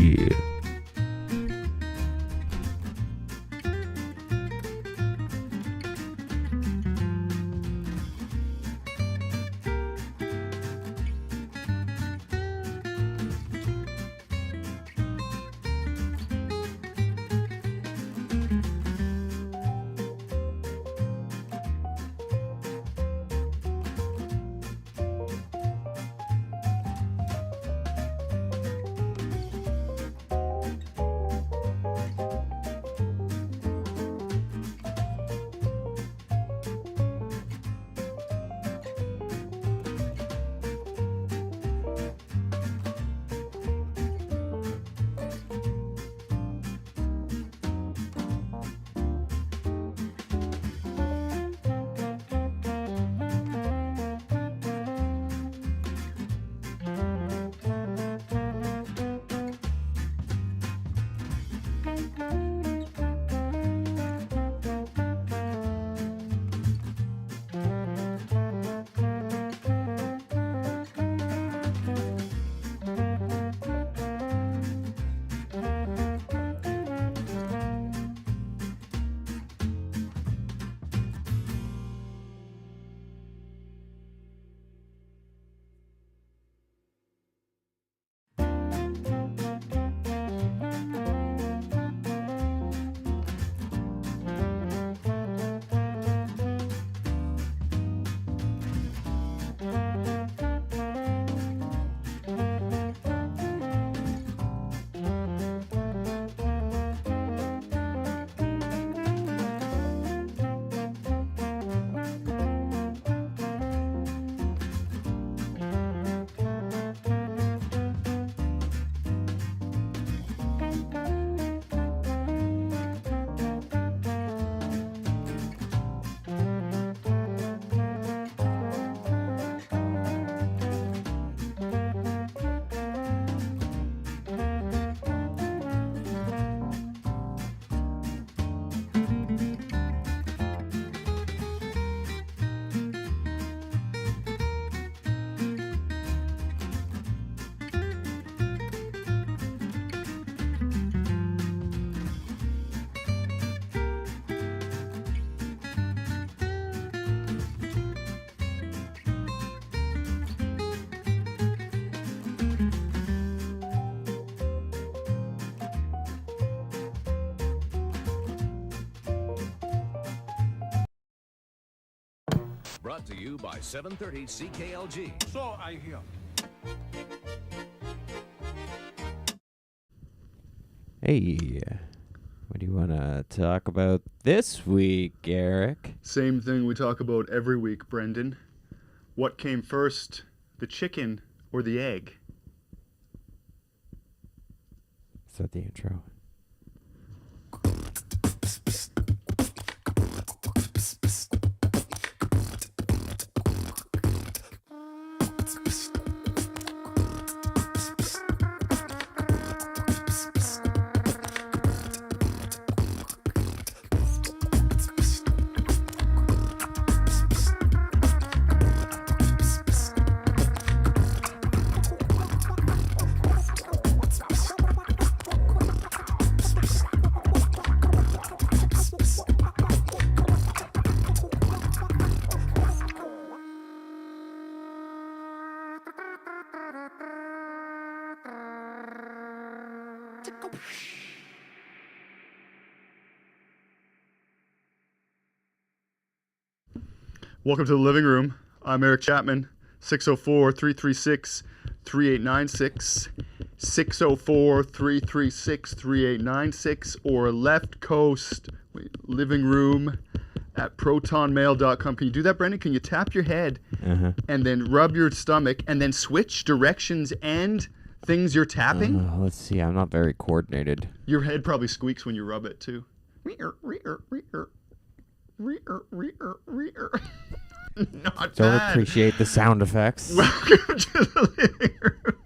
Yeah. Brought to you by 730 CKLG. So I hear. Hey, what do you want to talk about this week, Eric? Same thing we talk about every week, Brendan. What came first, the chicken or the egg? Is that the intro? Welcome to the living room. I'm Eric Chapman. 604-336-3896. 604-336-3896 or left coast living room at protonmail.com. Can you do that, Brendan? Can you tap your head and then rub your stomach and then switch directions and things you're tapping? Let's see. I'm not very coordinated. Your head probably squeaks when you rub it too. Not Don't bad. appreciate the sound effects. Welcome to the living room.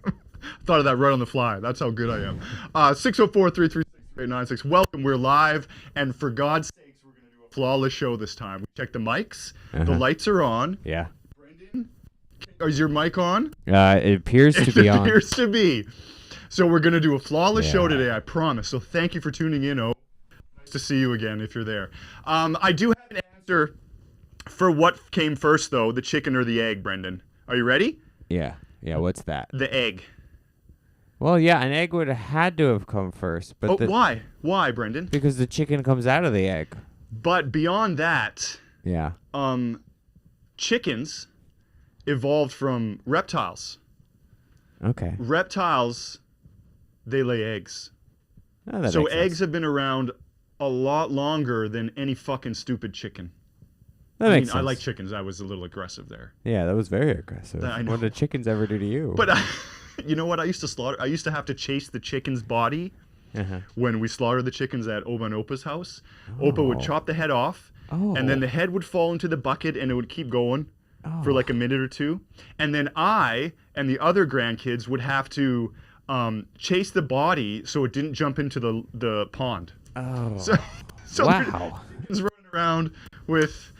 Thought of that right on the fly. That's how good I am. 604-336-3896. Welcome. We're live. And for God's sakes, we're going to do a flawless show this time. We checked the mics. The lights are on. Yeah. Brendan, is your mic on? It appears to be on. It appears to be. So we're going to do a flawless show today, I promise. So thank you for tuning in, Nice to see you again if you're there. I do have an answer for what came first, though, the chicken or the egg, Brendan. Are you ready? Yeah. Yeah, what's that? The egg. Well, yeah, an egg would have had to have come first. But why? Why, Brendan? Because the chicken comes out of the egg. But beyond that, chickens evolved from reptiles. Okay. Reptiles, they lay eggs. Oh, so eggs have been around a lot longer than any fucking stupid chicken. That makes sense. I like chickens. I was a little aggressive there. Yeah, that was very aggressive. I know. What did chickens ever do to you? But you know what? I used to slaughter. I used to have to chase the chicken's body when we slaughtered the chickens at Oba and Opa's house. Opa would chop the head off, and then the head would fall into the bucket, and it would keep going for like a minute or two. And then I and the other grandkids would have to chase the body so it didn't jump into the pond. Oh, so wow. Chickens running around with,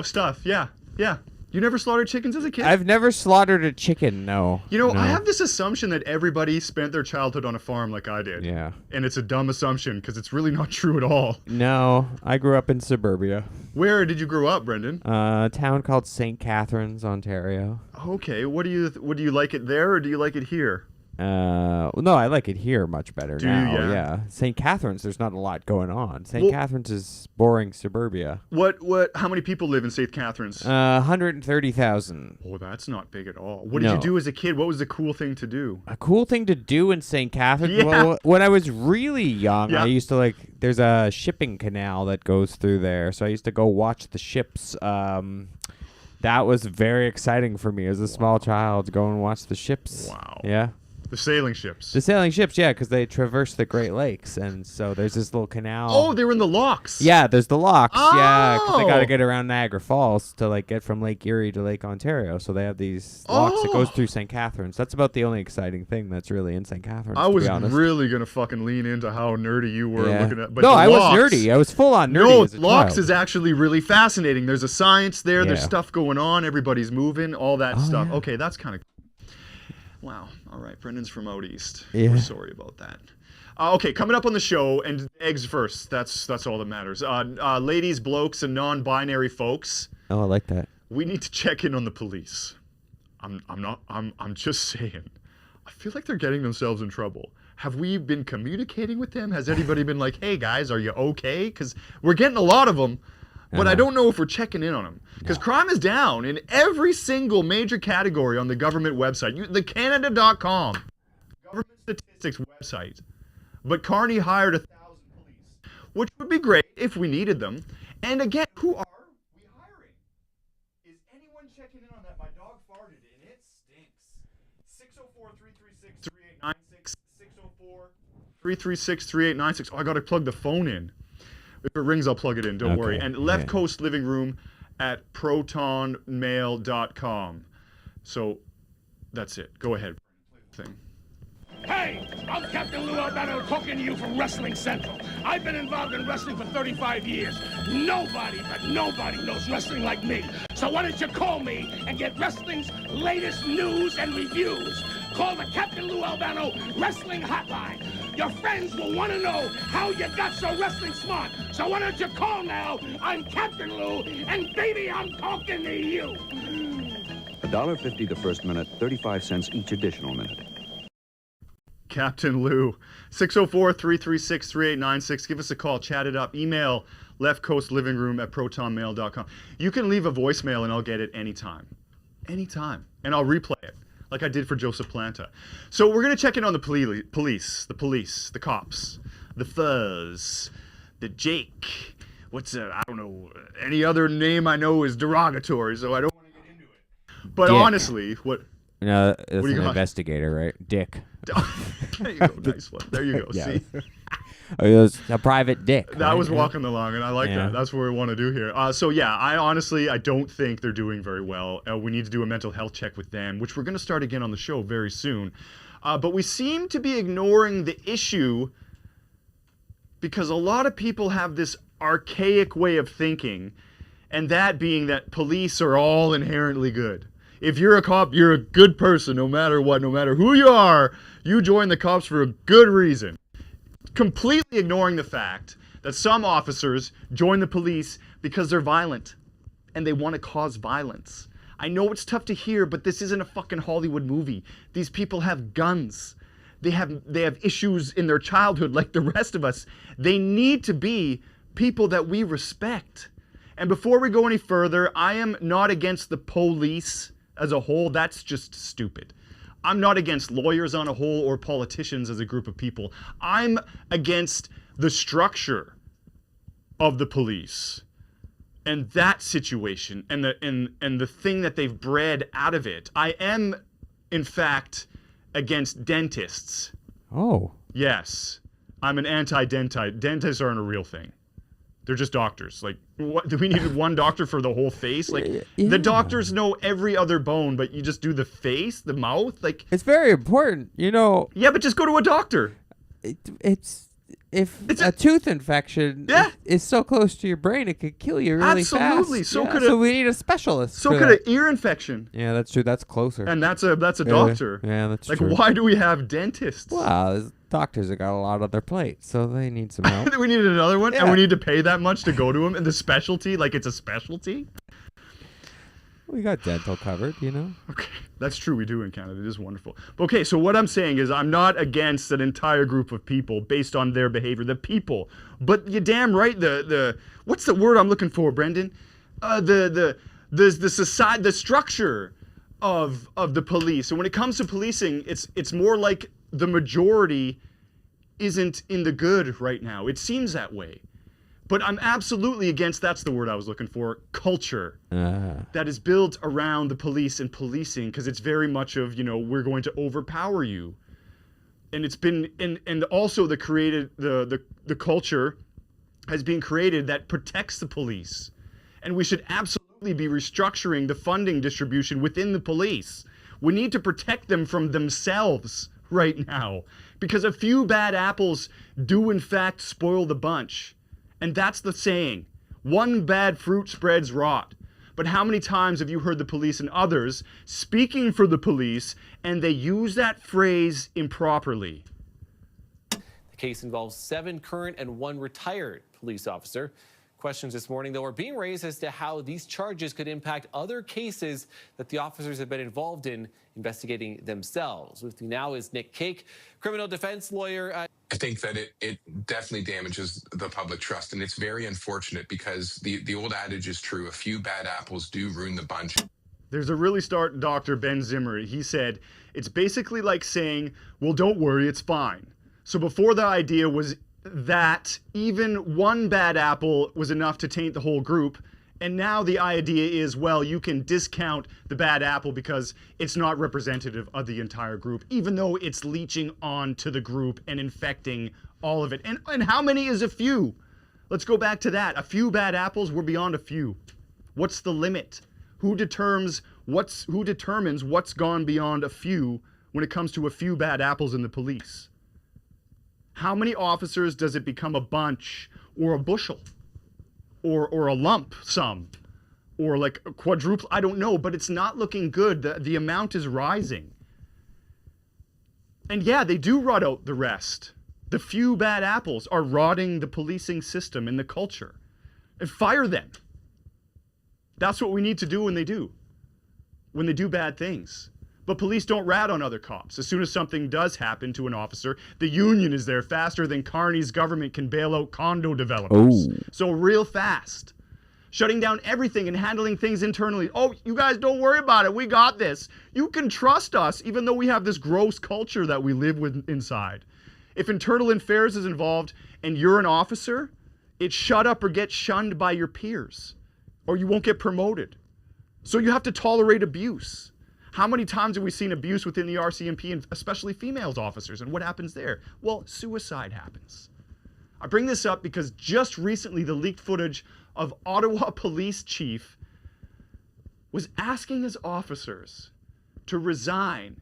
stuff. Yeah. You never slaughtered chickens as a kid? I've never slaughtered a chicken, no. I have this assumption that everybody spent their childhood on a farm like I did. Yeah. And it's a dumb assumption because it's really not true at all. No, I grew up in suburbia. Where did you grow up, Brendan? A town called St. Catharines, Ontario. Okay, what do you like it there or do you like it here? No, I like it here much better now. You? Yeah. St. Catharines, there's not a lot going on. St. Catharines is boring suburbia. How many people live in St. Catharines? 130,000. Oh, that's not big at all. What did you do as a kid? What was the cool thing to do? A cool thing to do in St. Catharines? Yeah. Well, when I was really young, I used to there's a shipping canal that goes through there, so I used to go watch the ships. That was very exciting for me as a small child to go and watch the ships. Wow. Yeah. The sailing ships. The sailing ships, yeah, because they traverse the Great Lakes, and so there's this little canal. Oh, they were in the locks. Yeah, there's the locks. Oh. Yeah, because they got to get around Niagara Falls to get from Lake Erie to Lake Ontario. So they have these locks that goes through St. Catharines. That's about the only exciting thing that's really in St. Catharines. I was to be honest. really gonna fucking lean into how nerdy you were looking at. But no, I was locks, nerdy. I was full on nerdy. as a locks child. is actually really fascinating. There's a science there. Yeah. There's stuff going on. Everybody's moving. All that stuff. Yeah. Okay, that's kind of. Wow. All right. Brendan's from out east. Yeah. We're sorry about that. Okay, coming up on the show, and eggs first. That's all that matters. Ladies, blokes, and non-binary folks. Oh, I like that. We need to check in on the police. I'm just saying. I feel like they're getting themselves in trouble. Have we been communicating with them? Has anybody been like, hey guys, are you okay? Because we're getting a lot of them. But I don't know if we're checking in on them. Because crime is down in every single major category on the government website. The Canada.com, government statistics website. But Carney hired 1,000 police, which would be great if we needed them. And again, who are we hiring? Is anyone checking in on that? My dog farted and it stinks. 604-336-3896. 604-336-3896. Oh, I got to plug the phone in. If it rings, I'll plug it in. Don't worry. And Left Coast Living Room at protonmail.com. So that's it. Go ahead. Thing. Hey, I'm Captain Lou Albano talking to you from Wrestling Central. I've been involved in wrestling for 35 years. Nobody knows wrestling like me. So why don't you call me and get wrestling's latest news and reviews? Call the Captain Lou Albano Wrestling Hotline. Your friends will want to know how you got so wrestling smart. So why don't you call now? I'm Captain Lou, and baby, I'm talking to you. $1.50 the first minute, 35 cents each additional minute. Captain Lou, 604-336-3896. Give us a call, chat it up, email leftcoastlivingroom at protonmail.com. You can leave a voicemail and I'll get it anytime. Anytime. And I'll replay it, like I did for Joseph Planta. So we're going to check in on the police, the cops, the fuzz, the Jake. I don't know, any other name I know is derogatory, so I don't want to get into it. But Dick. honestly, what... No, that's What do you an got? investigator, right? Dick. There you go, nice one. There you go, Yeah. see? Oh, it was a private dick. That right? was walking the line, and I like Yeah. that. That's what we want to do here. So yeah, I honestly don't think they're doing very well. We need to do a mental health check with them, which we're going to start again on the show very soon. But we seem to be ignoring the issue because a lot of people have this archaic way of thinking, and that being that police are all inherently good. If you're a cop, you're a good person no matter what, no matter who you are. You join the cops for a good reason. Completely ignoring the fact that some officers join the police because they're violent and they want to cause violence. I know it's tough to hear, but this isn't a fucking Hollywood movie. These people have guns. They have issues in their childhood like the rest of us. They need to be people that we respect. And before we go any further, I am not against the police as a whole. That's just stupid. I'm not against lawyers on a whole or politicians as a group of people. I'm against the structure of the police and that situation and the thing that they've bred out of it. I am, in fact, against dentists. Oh. Yes. I'm an anti-dentist. Dentists aren't a real thing. They're just doctors. Like, what, do we need one doctor for the whole face? Like, the doctors know every other bone, but you just do the face, the mouth? Like, it's very important, you know. Yeah, but just go to a doctor. It's a tooth infection is so close to your brain, it could kill you really fast. Absolutely. So we need a specialist. So could an ear infection. Yeah, that's true. That's closer. And that's a doctor. Yeah, that's like, true. Like, why do we have dentists? Well, doctors have got a lot on their plate, so they need some help. We need another one, and we need to pay that much to go to them. And the specialty, like it's a specialty. We got dental covered, you know. Okay, that's true. We do in Canada. It is wonderful. Okay, so what I'm saying is I'm not against an entire group of people based on their behavior. The people, but you're damn right. The what's the word I'm looking for, Brendan? The society, the structure of the police. And when it comes to policing, it's more like the majority isn't in the good right now. It seems that way. But I'm absolutely against, that's the word I was looking for, culture that is built around the police and policing, because it's very much of, you know, we're going to overpower you. And it's been, and also the culture has been created that protects the police. And we should absolutely be restructuring the funding distribution within the police. We need to protect them from themselves right now, because a few bad apples do in fact spoil the bunch. And that's the saying. One bad fruit spreads rot. But how many times have you heard the police and others speaking for the police, and they use that phrase improperly? The case involves 7 current and 1 retired police officer. Questions this morning, though, are being raised as to how these charges could impact other cases that the officers have been involved in investigating themselves. With me now is Nick Cake, criminal defense lawyer. I think that it definitely damages the public trust, and it's very unfortunate because the old adage is true. A few bad apples do ruin the bunch. There's a really smart doctor, Ben Zimmer. He said, it's basically like saying, well, don't worry, it's fine. So before the idea was that even one bad apple was enough to taint the whole group, and now the idea is, well, you can discount the bad apple because it's not representative of the entire group, even though it's leeching on to the group and infecting all of it. And how many is a few? Let's go back to that. A few bad apples, we're beyond a few. What's the limit? Who determines what's gone beyond a few when it comes to a few bad apples in the police? How many officers does it become a bunch or a bushel? Or a lump sum, or like a quadruple, I don't know, but it's not looking good. The amount is rising. And yeah, they do rot out the rest. The few bad apples are rotting the policing system and the culture. And fire them. That's what we need to do when they do bad things. But police don't rat on other cops. As soon as something does happen to an officer, the union is there faster than Carney's government can bail out condo developers. Oh. So real fast. Shutting down everything and handling things internally. Oh, you guys don't worry about it. We got this. You can trust us, even though we have this gross culture that we live with inside. If internal affairs is involved and you're an officer, it's shut up or get shunned by your peers, or you won't get promoted. So you have to tolerate abuse. How many times have we seen abuse within the RCMP, and especially females officers, and what happens there? Well, suicide happens. I bring this up because just recently the leaked footage of Ottawa Police Chief was asking his officers to resign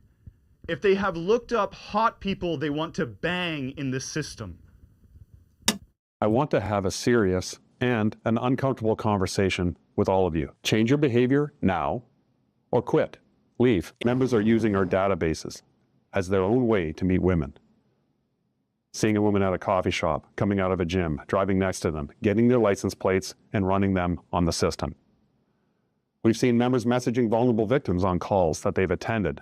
if they have looked up hot people they want to bang in the system. I want to have a serious and an uncomfortable conversation with all of you. Change your behavior now or quit. leave. Members are using our databases as their own way to meet women. Seeing a woman at a coffee shop, coming out of a gym, driving next to them, getting their license plates and running them on the system. We've seen members messaging vulnerable victims on calls that they've attended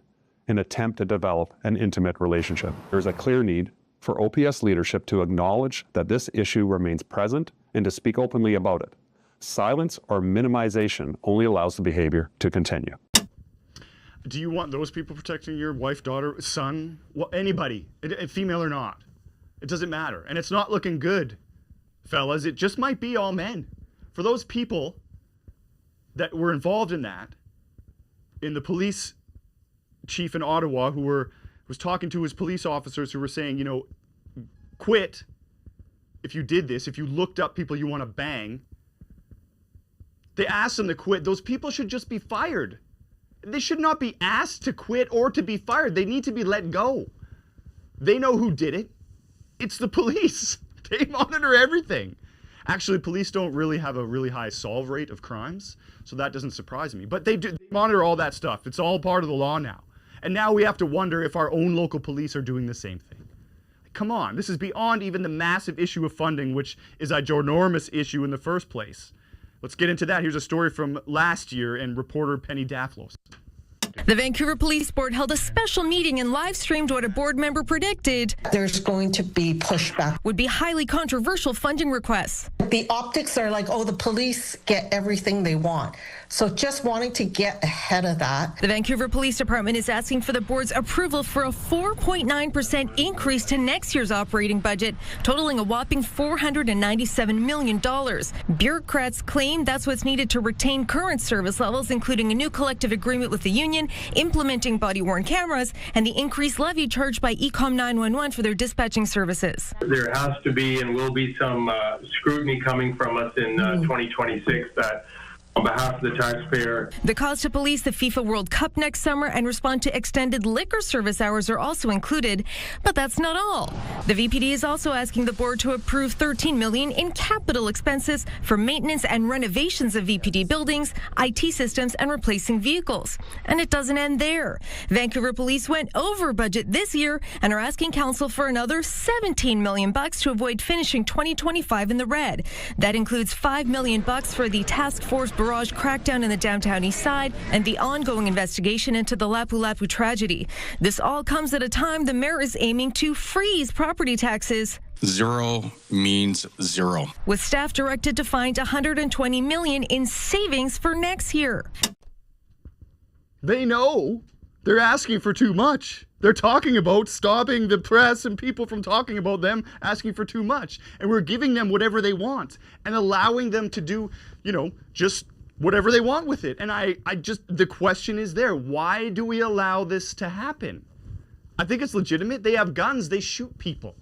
in an attempt to develop an intimate relationship. There's a clear need for OPS leadership to acknowledge that this issue remains present and to speak openly about it. Silence or minimization only allows the behavior to continue. Do you want those people protecting your wife, daughter, son, anybody, female or not? It doesn't matter. And it's not looking good, fellas. It just might be all men. For those people that were involved in that, in the police chief in Ottawa who was talking to his police officers who were saying, you know, quit if you did this, if you looked up people you want to bang. They asked them to quit. Those people should just be fired. They should not be asked to quit or to be fired. They need to be let go. They know who did it. It's the police. They monitor everything. Actually, police don't really have a really high solve rate of crimes, so that doesn't surprise me. But they monitor all that stuff. It's all part of the law now. And now we have to wonder if our own local police are doing the same thing. Come on, this is beyond even the massive issue of funding, which is a ginormous issue in the first place. Let's get into that. Here's a story from last year and reporter Penny Daflos. The Vancouver Police Board held a special meeting and live streamed what a board member predicted there's going to be pushback. Would be highly controversial funding requests. The optics are like, oh, the police get everything they want. So just wanting to get ahead of that. The Vancouver Police Department is asking for the board's approval for a 4.9% increase to next year's operating budget, totaling a whopping $497 million. Bureaucrats claim that's what's needed to retain current service levels, including a new collective agreement with the union, implementing body-worn cameras, and the increased levy charged by Ecom 911 for their dispatching services. There has to be and will be some scrutiny coming from us in 2026 that on behalf of the taxpayer. The cost to police the FIFA World Cup next summer and respond to extended liquor service hours are also included, but that's not all. The VPD is also asking the board to approve $13 million in capital expenses for maintenance and renovations of VPD buildings, IT systems, and replacing vehicles. And it doesn't end there. Vancouver Police went over budget this year and are asking council for another $17 million to avoid finishing 2025 in the red. That includes $5 million for the task force barrage crackdown in the downtown east side and the ongoing investigation into the Lapu-Lapu tragedy. This all comes at a time the mayor is aiming to freeze property taxes. Zero means zero. With staff directed to find $120 million in savings for next year. They know they're asking for too much. They're talking about stopping the press and people from talking about them asking for too much. And we're giving them whatever they want and allowing them to do, you know, just whatever they want with it. And the question is there. Why do we allow this to happen? I think it's legitimate. They have guns. They shoot people.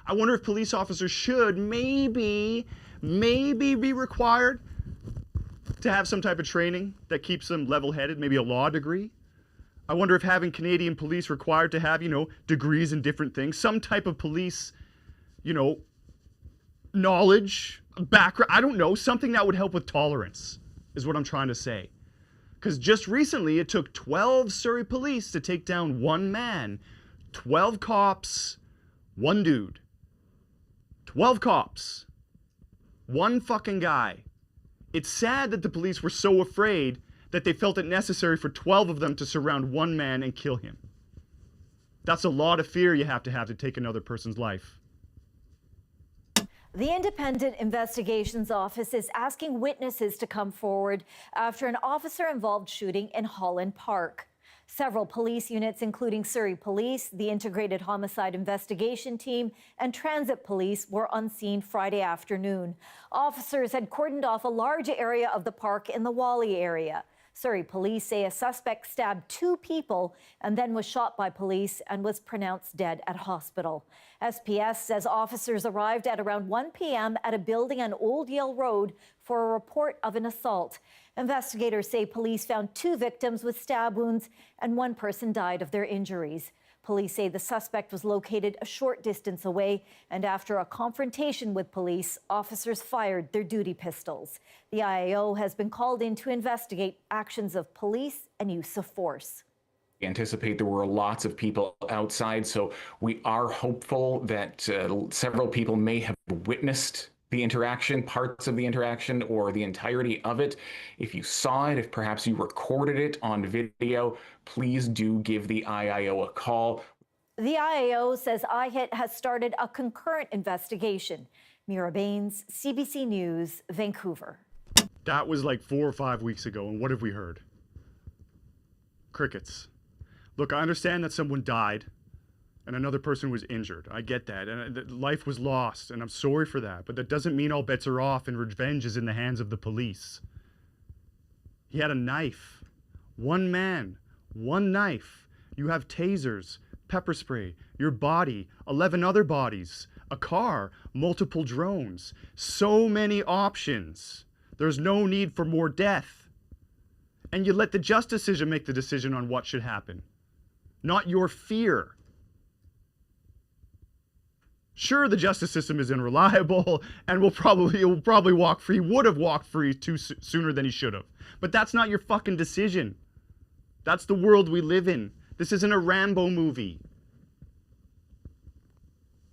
I wonder if police officers should maybe be required to have some type of training that keeps them level-headed, maybe a law degree. I wonder if having Canadian police required to have, you know, degrees in different things, some type of police, you know, knowledge, background, I don't know, something that would help with tolerance is what I'm trying to say. Because just recently it took 12 Surrey police to take down one man, 12 cops, one dude. 12 cops, one fucking guy. It's sad that the police were so afraid that they felt it necessary for 12 of them to surround one man and kill him. That's a lot of fear you have to take another person's life. The Independent Investigations Office is asking witnesses to come forward after an officer-involved shooting in Holland Park. Several police units, including Surrey Police, the Integrated Homicide Investigation Team, and Transit Police, were on scene Friday afternoon. Officers had cordoned off a large area of the park in the Whalley area. Surrey Police say a suspect stabbed 2 people and then was shot by police and was pronounced dead at hospital. SPS says officers arrived at around 1 p.m. at a building on Old Yale Road for a report of an assault. Investigators say police found 2 victims with stab wounds and 1 person died of their injuries. Police say the suspect was located a short distance away, and after a confrontation with police, officers fired their duty pistols. The IAO has been called in to investigate actions of police and use of force. anticipate there were lots of people outside, so we are hopeful that several people may have witnessed the interaction, parts of the interaction, or the entirety of it. If you saw it, if perhaps you recorded it on video, please do give the IIO a call. The IIO says IHIT has started a concurrent investigation. Mira Baines, CBC News, Vancouver. That was like 4 or 5 weeks ago, and what have we heard? Crickets. Look, I understand that someone died and another person was injured. I get that. And life was lost, and I'm sorry for that. But that doesn't mean all bets are off and revenge is in the hands of the police. He had a knife. One man. One knife. You have tasers, pepper spray, your body, 11 other bodies, a car, multiple drones. So many options. There's no need for more death. And you let the justice system make the decision on what should happen. Not your fear. Sure, the justice system is unreliable and will probably walk free, would have walked free sooner than he should have. But that's not your fucking decision. That's the world we live in. This isn't a Rambo movie.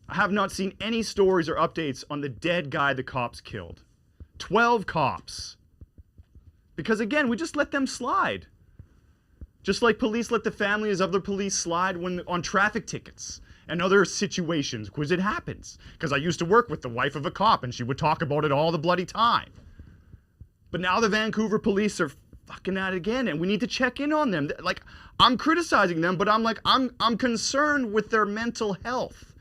I have not seen any stories or updates on the dead guy the cops killed. 12 cops. Because again, we just let them slide. Just like police let the families of other police slide when on traffic tickets and other situations, because it happens. Because I used to work with the wife of a cop and she would talk about it all the bloody time. But now the Vancouver police are fucking at it again, and we need to check in on them. Like, I'm criticizing them, but I'm concerned with their mental health.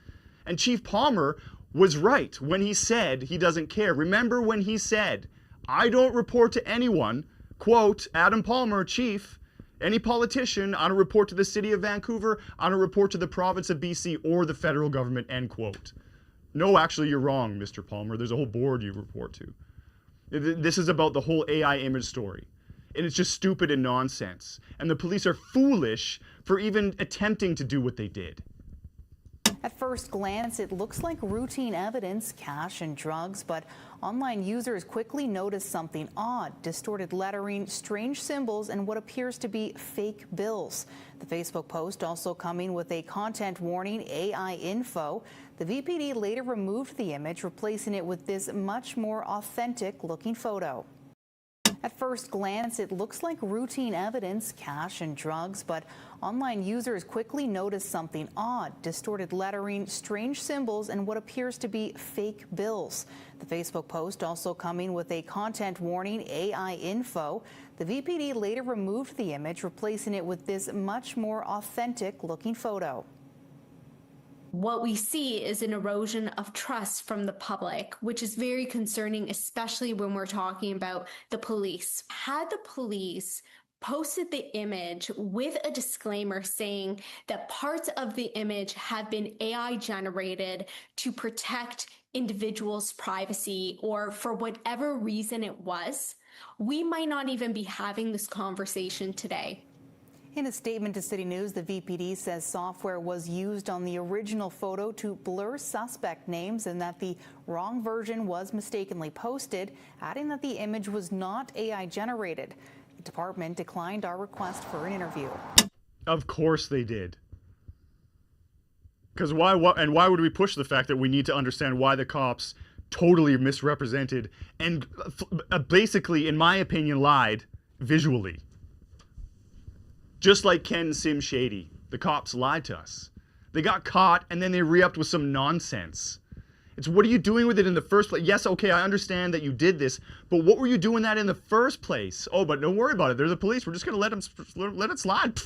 And Chief Palmer was right when he said he doesn't care. Remember when he said, I don't report to anyone, quote, Adam Palmer, chief, any politician, I don't report to the city of Vancouver, I don't report to the province of BC or the federal government, end quote. No, actually, you're wrong, Mr. Palmer. There's a whole board you report to. This is about the whole AI image story. And it's just stupid and nonsense. And the police are foolish for even attempting to do what they did. At first glance, it looks like routine evidence, cash and drugs, but online users quickly notice something odd: distorted lettering, strange symbols, and what appears to be fake bills. The Facebook post also coming with a content warning, AI info. The VPD later removed the image, replacing it with this much more authentic looking photo. At first glance, it looks like routine evidence, cash and drugs, but online users quickly notice something odd: distorted lettering, strange symbols, and what appears to be fake bills. The Facebook post also coming with a content warning, AI info. The VPD later removed the image, replacing it with this much more authentic looking photo. What we see is an erosion of trust from the public, which is very concerning, especially when we're talking about the police. Had the police posted the image with a disclaimer saying that parts of the image have been AI generated to protect individuals' privacy, or for whatever reason it was, we might not even be having this conversation today. In a statement to City News, the VPD says software was used on the original photo to blur suspect names and that the wrong version was mistakenly posted, adding that the image was not AI generated. The department declined our request for an interview. Of course they did. Because why would we push the fact that we need to understand why the cops totally misrepresented and basically, in my opinion, lied visually? Just like Ken Sim Shady, the cops lied to us. They got caught and then they re-upped with some nonsense. It's what are you doing with it in the first place? Yes, okay, I understand that you did this, but what were you doing that in the first place? Oh, but don't worry about it. They're the police. We're just going to let it slide.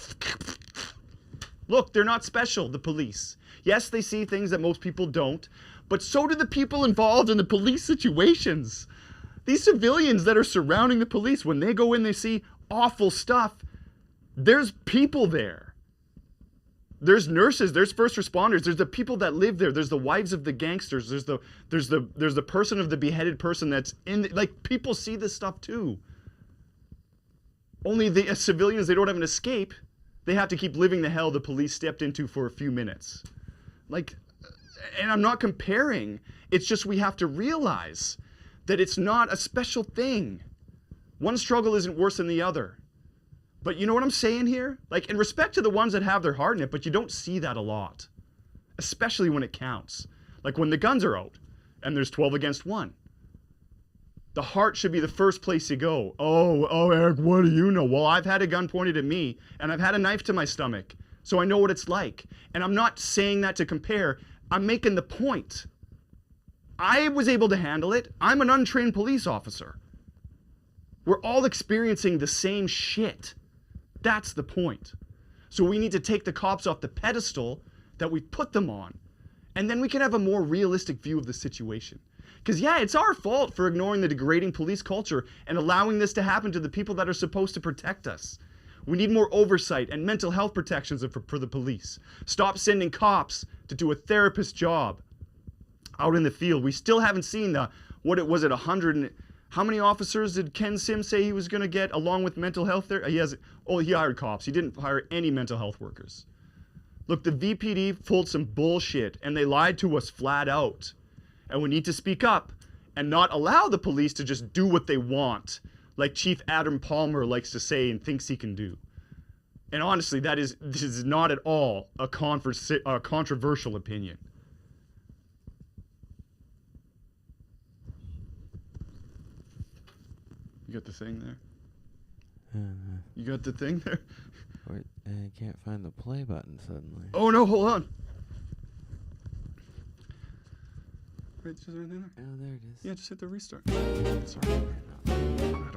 Look, they're not special, the police. Yes, they see things that most people don't, but so do the people involved in the police situations. These civilians that are surrounding the police, when they go in, they see awful stuff. There's people there. There's nurses, there's first responders, there's the people that live there, there's the wives of the gangsters, there's the person of the beheaded person that's in, like, people see this stuff too. Only the civilians, they don't have an escape. They have to keep living the hell the police stepped into for a few minutes. Like, and I'm not comparing, it's just we have to realize that it's not a special thing. One struggle isn't worse than the other. But you know what I'm saying here? Like, in respect to the ones that have their heart in it, but you don't see that a lot. Especially when it counts. Like when the guns are out and there's 12 against 1. The heart should be the first place you go. Oh, Eric, what do you know? Well, I've had a gun pointed at me and I've had a knife to my stomach. So I know what it's like. And I'm not saying that to compare. I'm making the point. I was able to handle it. I'm an untrained police officer. We're all experiencing the same shit. That's the point. So we need to take the cops off the pedestal that we put them on. And then we can have a more realistic view of the situation. Because yeah, it's our fault for ignoring the degrading police culture and allowing this to happen to the people that are supposed to protect us. We need more oversight and mental health protections for the police. Stop sending cops to do a therapist's job out in the field. We still haven't seen what it was at 100. How many officers did Ken Sims say he was going to get along with mental health there? He hired cops. He didn't hire any mental health workers. Look, the VPD pulled some bullshit and they lied to us flat out. And we need to speak up and not allow the police to just do what they want, like Chief Adam Palmer likes to say and thinks he can do. And honestly, this is not at all a controversial opinion. You got the thing there? You got the thing there? Wait, I can't find the play button suddenly. Oh no, hold on. Wait, is there anything there? Oh, there it is. Yeah, just hit the restart. Sorry. I don't...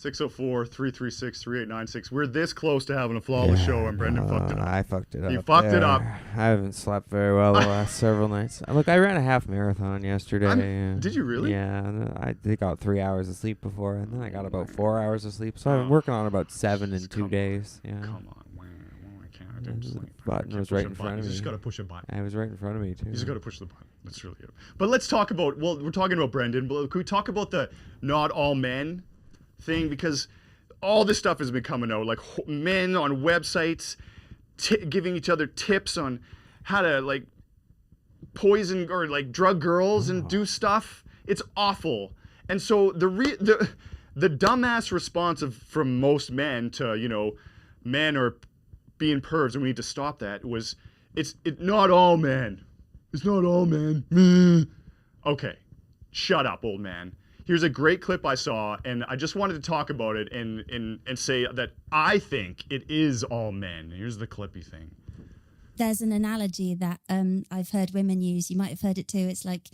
604-336-3896. We're this close to having a flawless show, and Brendan fucked it up. I fucked it up. You fucked it up. I haven't slept very well the last several nights. Look, I ran a half marathon yesterday. Did you really? Yeah. I got 3 hours of sleep before, and then I got about 4 hours of sleep. So I've been working on about 7 in 2 days. Yeah. Come on. I can't sleep. Button was right in front of me. You just got to push a button. I was right in front of me, too. You just got to push the button. That's really good. But let's talk about, we're talking about Brendan, but can we talk about the not all men thing? Because all this stuff has been coming out, like men on websites giving each other tips on how to like poison or like drug girls and do stuff. It's awful. And so the dumbass response from most men to, men are being pervs and we need to stop that was, it's not all men. It's not all men. Okay, shut up, old man. Here's a great clip I saw, and I just wanted to talk about it and say that I think it is all men. Here's the clippy thing. There's an analogy that I've heard women use. You might have heard it too. It's like,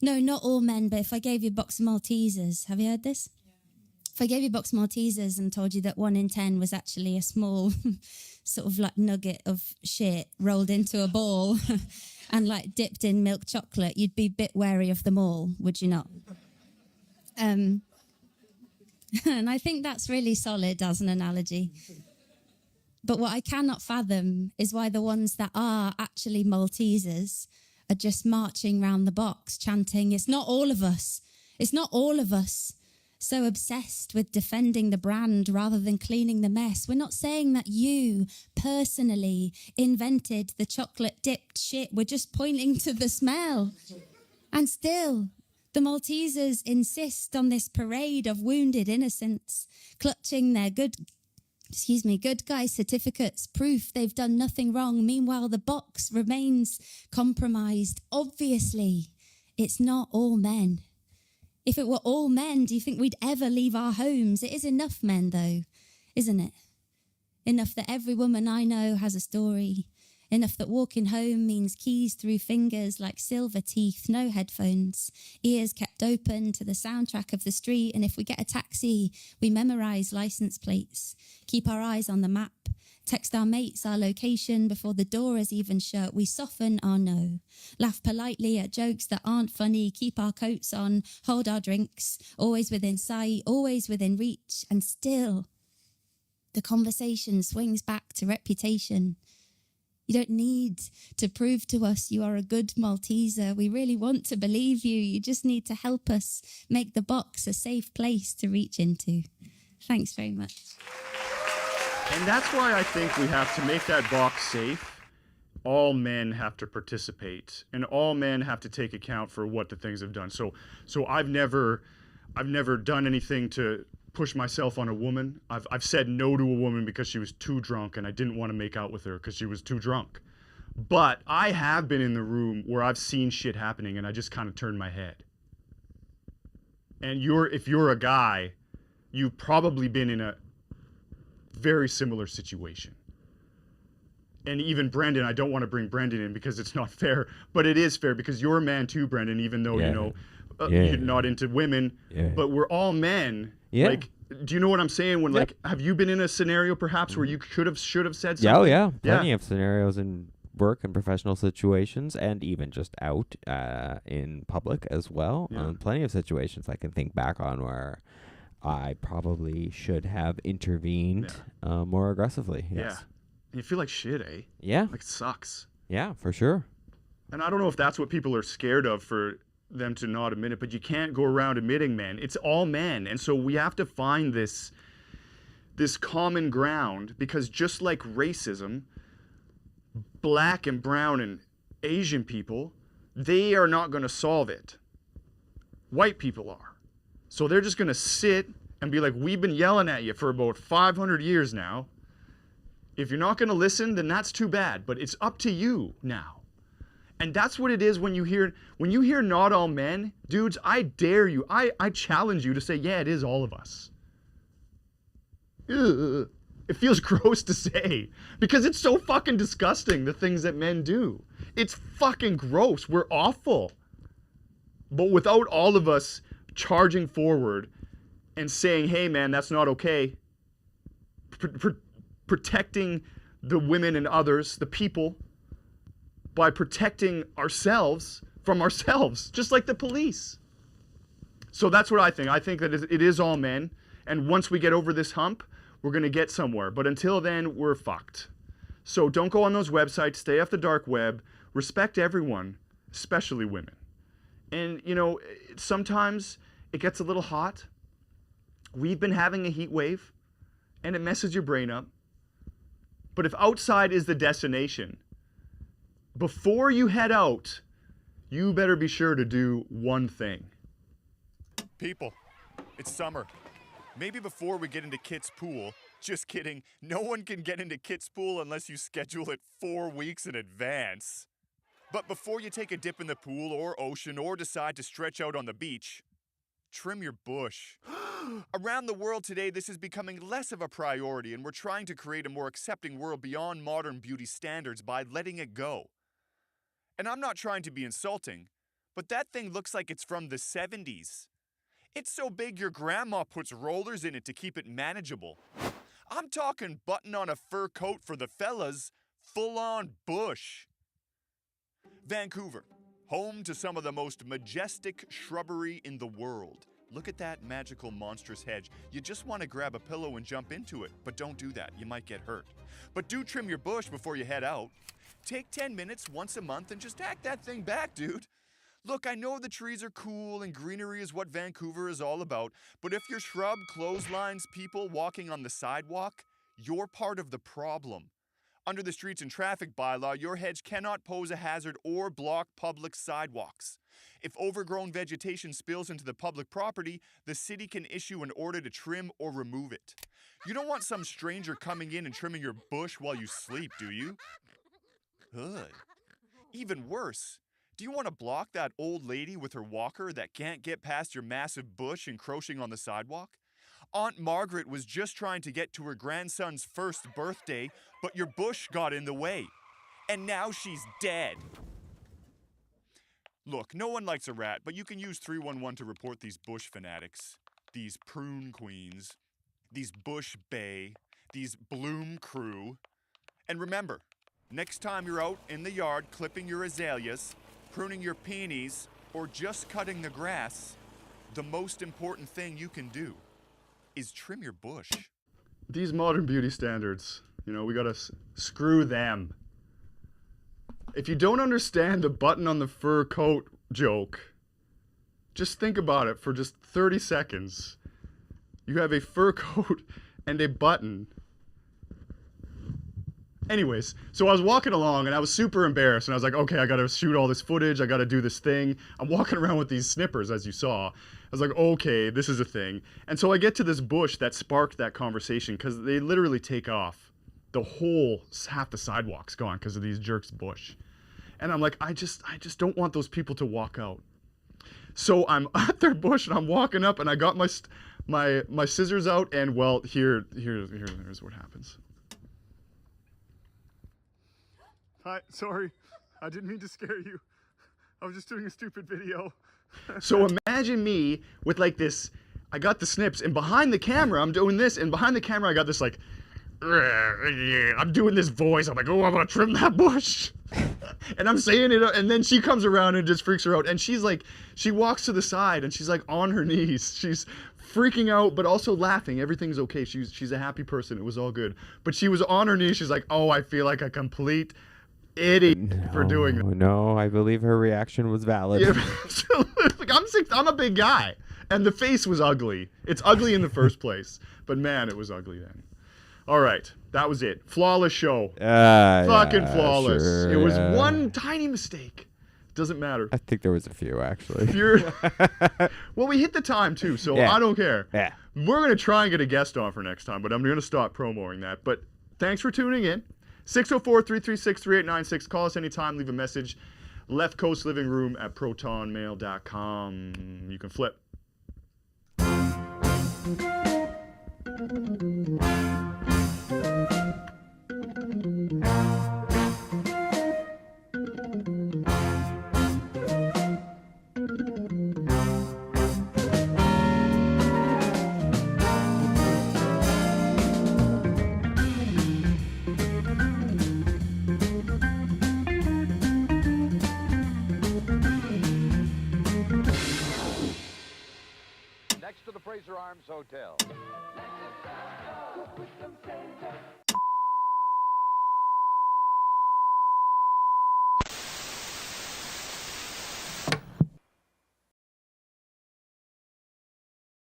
no, not all men, but if I gave you a box of Maltesers, have you heard this? Yeah. If I gave you a box of Maltesers and told you that 1 in 10 was actually a small sort of like nugget of shit rolled into a ball and like dipped in milk chocolate, you'd be a bit wary of them all, would you not? And I think that's really solid as an analogy. But what I cannot fathom is why the ones that are actually Maltesers are just marching round the box chanting, it's not all of us. It's not all of us. So obsessed with defending the brand rather than cleaning the mess. We're not saying that you personally invented the chocolate dipped shit. We're just pointing to the smell. And still, the Maltesers insist on this parade of wounded innocents, clutching their good guy certificates, proof they've done nothing wrong. Meanwhile, the box remains compromised. Obviously, it's not all men. If it were all men, do you think we'd ever leave our homes? It is enough men, though, isn't it? Enough that every woman I know has a story. Enough that walking home means keys through fingers like silver teeth, no headphones, ears kept open to the soundtrack of the street. And if we get a taxi, we memorize license plates, keep our eyes on the map, text our mates our location before the door is even shut. We soften our no, laugh politely at jokes that aren't funny, keep our coats on, hold our drinks, always within sight, always within reach. And still, the conversation swings back to reputation. You don't need to prove to us you are a good Malteser. We really want to believe you. You just need to help us make the box a safe place to reach into. Thanks very much. And that's why I think we have to make that box safe. All men have to participate, and all men have to take account for what the things have done. So I've never done anything to push myself on a woman. I've said no to a woman because she was too drunk and I didn't want to make out with her because she was too drunk. But I have been in the room where I've seen shit happening and I just kind of turned my head. And if you're a guy, you've probably been in a very similar situation. And even Brendan, I don't want to bring Brendan in because it's not fair, but it is fair because you're a man too, Brendan, even though, you're not into women, but we're all men. Yeah. Like, do you know what I'm saying? When like, have you been in a scenario perhaps where you should have said something? Oh yeah, plenty of scenarios in work and professional situations, and even just out in public as well. Plenty of situations I can think back on where I probably should have intervened more aggressively. Yes. Yeah. You feel like shit, eh? Yeah. Like it sucks. Yeah, for sure. And I don't know if that's what people are scared of for them to not admit it, but you can't go around admitting men. It's all men. And so we have to find this common ground, because just like racism, black and brown and Asian people, they are not going to solve it. White people are. So they're just going to sit and be like, we've been yelling at you for about 500 years now. If you're not going to listen, then that's too bad. But it's up to you now. And that's what it is when you hear not all men. Dudes, I dare you. I challenge you to say, yeah, it is all of us. Ugh. It feels gross to say because it's so fucking disgusting, the things that men do. It's fucking gross. We're awful. But without all of us charging forward and saying, hey, man, that's not okay. Protecting the women and others, the people, by protecting ourselves from ourselves, just like the police. So that's what I think. I think that it is all men. And once we get over this hump, we're going to get somewhere. But until then, we're fucked. So don't go on those websites. Stay off the dark web. Respect everyone, especially women. And, sometimes it gets a little hot. We've been having a heat wave, and it messes your brain up. But if outside is the destination, before you head out, you better be sure to do one thing. People, it's summer. Maybe before we get into Kit's pool, just kidding, no one can get into Kit's pool unless you schedule it 4 weeks in advance. But before you take a dip in the pool or ocean or decide to stretch out on the beach, trim your bush. Around the world today, this is becoming less of a priority, and we're trying to create a more accepting world beyond modern beauty standards by letting it go. And I'm not trying to be insulting, but that thing looks like it's from the 70s. It's so big your grandma puts rollers in it to keep it manageable. I'm talking button on a fur coat for the fellas, full-on bush. Vancouver, home to some of the most majestic shrubbery in the world. Look at that magical monstrous hedge. You just want to grab a pillow and jump into it, but don't do that. You might get hurt. But do trim your bush before you head out. Take 10 minutes once a month and just hack that thing back, dude. Look, I know the trees are cool and greenery is what Vancouver is all about, but if your shrub clotheslines people walking on the sidewalk, you're part of the problem. Under the streets and traffic bylaw, your hedge cannot pose a hazard or block public sidewalks. If overgrown vegetation spills into the public property, the city can issue an order to trim or remove it. You don't want some stranger coming in and trimming your bush while you sleep, do you? Ugh. Even worse, do you want to block that old lady with her walker that can't get past your massive bush encroaching on the sidewalk? Aunt Margaret was just trying to get to her grandson's first birthday, but your bush got in the way. And now she's dead. Look, no one likes a rat, but you can use 311 to report these bush fanatics, these prune queens, these bush bae, these bloom crew. And remember, next time you're out in the yard clipping your azaleas, pruning your peonies, or just cutting the grass, the most important thing you can do is trim your bush. These modern beauty standards, we gotta screw them. If you don't understand the button on the fur coat joke, just think about it for just 30 seconds. You have a fur coat and a button. Anyways, so I was walking along and I was super embarrassed and I was like, okay, I gotta shoot all this footage, I gotta do this thing. I'm walking around with these snippers, as you saw. I was like, okay, this is a thing. And so I get to this bush that sparked that conversation because they literally take off. The whole, half the sidewalk's gone because of these jerks' bush. And I'm like, I just don't want those people to walk out. So I'm at their bush and I'm walking up and I got my scissors out and well, here's what happens. Hi, sorry. I didn't mean to scare you. I was just doing a stupid video. So imagine me with like this, I got the snips and behind the camera, I'm doing this and behind the camera I got this like, I'm doing this voice. I'm like, oh, I'm gonna trim that bush. And I'm saying it and then she comes around and just freaks her out. And she's like, she walks to the side and she's like on her knees. She's freaking out, but also laughing. Everything's okay. She's a happy person. It was all good. But she was on her knees. She's like, oh, I feel like a complete idiot for doing that. No, I believe her reaction was valid. Yeah, I'm a big guy, and the face was ugly. It's ugly in the first place, but man, it was ugly then. All right, that was it. Flawless show. Fucking flawless. Sure, it was one tiny mistake. Doesn't matter. I think there was a few actually. Well, we hit the time too, so Yeah. I don't care. Yeah. We're gonna try and get a guest on for next time, but I'm gonna stop promoting that. But thanks for tuning in. 604-336-3896. Call us anytime. Leave a message. Left Coast Living Room at protonmail.com. You can flip. Next to the Fraser Arms Hotel.